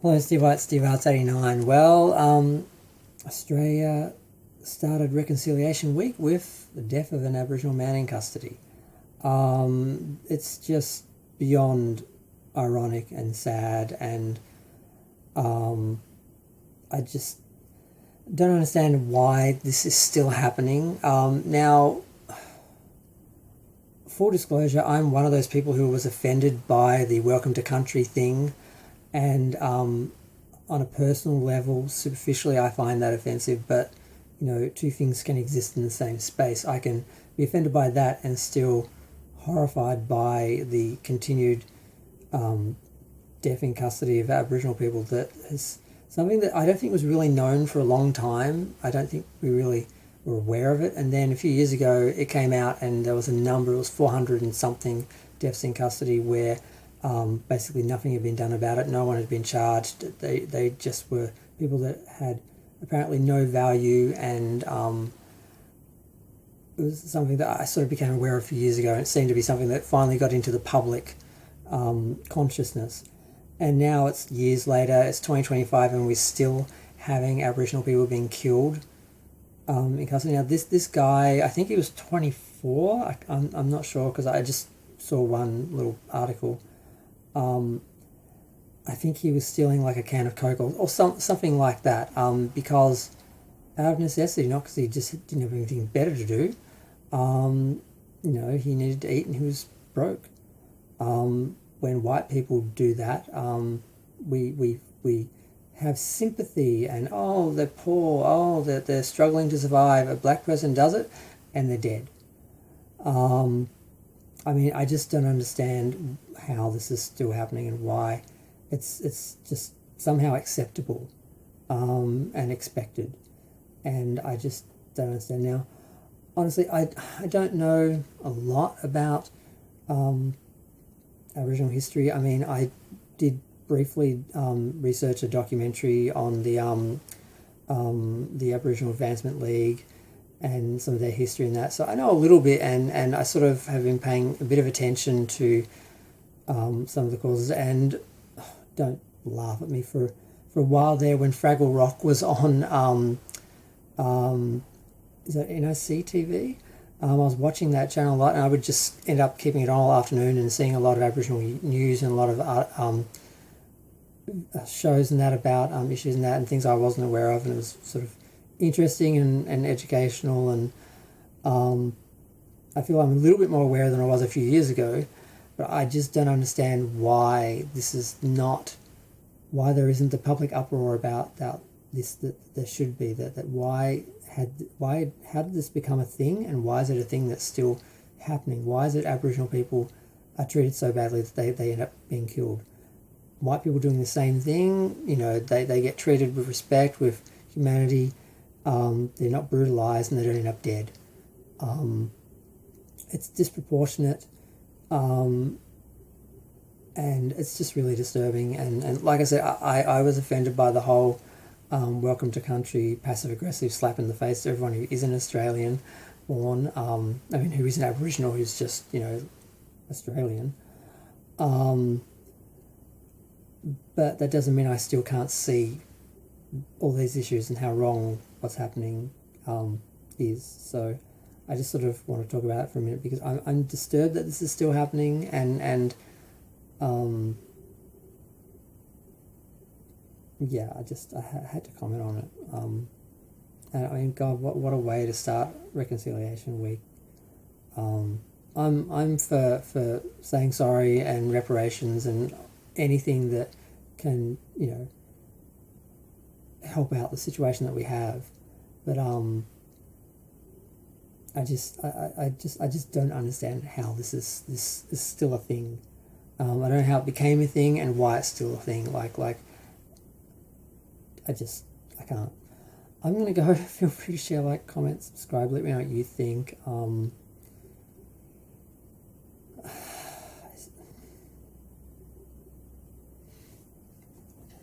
Hello, Steve White, Steve Arts 89. Well, Australia started Reconciliation Week with the death of an Aboriginal man in custody. It's just beyond ironic and sad, and I just don't understand why this is still happening. Now, full disclosure, I'm one of those people who was offended by the Welcome to Country thing, and on a personal level, superficially, I find that offensive. But two things can exist in the same space. I can be offended by that and still horrified by the continued death in custody of Aboriginal people. That is something that I don't think was really known for a long time. I don't think we really were aware of it. And then a few years ago, it came out, and there was a number. It was 400 and something deaths in custody where basically nothing had been done about it. No one had been charged. They just were people that had apparently no value, and it was something that I sort of became aware of a few years ago, and it seemed to be something that finally got into the public consciousness. And now it's years later, it's 2025, and we're still having Aboriginal people being killed in custody. Now this guy, I think he was 24. I'm not sure, because I just saw one little article. I think he was stealing like a can of Coke or something like that, because out of necessity, not because he just didn't have anything better to do. He needed to eat and he was broke. When white people do that, we have sympathy and, oh, they're poor, oh, they're struggling to survive. A black person does it and they're dead. I just don't understand how this is still happening and why it's just somehow acceptable and expected. And I just don't understand. Now, honestly, I don't know a lot about Aboriginal history. I did briefly research a documentary on the Aboriginal Advancement League and some of their history and that. So I know a little bit, and I sort of have been paying a bit of attention to some of the causes. And don't laugh at me, for a while there when Fraggle Rock was on, is that NOC TV? I was watching that channel a lot, and I would just end up keeping it on all afternoon and seeing a lot of Aboriginal news and a lot of shows and that about issues and that and things I wasn't aware of, and it was sort of interesting and educational, and I feel I'm a little bit more aware than I was a few years ago, but I just don't understand why there isn't the public uproar about this that there should be. How did this become a thing, and why is it a thing that's still happening? Why is it Aboriginal people are treated so badly that they end up being killed? White people doing the same thing, they get treated with respect, with humanity. They're not brutalized and they don't end up dead. It's disproportionate, and it's just really disturbing. And like I said, I was offended by the whole Welcome to Country passive-aggressive slap in the face to everyone who isn't Australian born, who isn't Aboriginal, who's just, Australian. But that doesn't mean I still can't see all these issues and how wrong what's happening is. So I just sort of want to talk about it for a minute, because I'm disturbed that this is still happening, and I had to comment on it. And God, what a way to start Reconciliation Week. I'm for saying sorry and reparations and anything that can help out the situation that we have, but I just don't understand how this is still a thing. I don't know how it became a thing and why it's still a thing. I can't. I'm gonna go. Feel free to share, comment, subscribe, let me know what you think.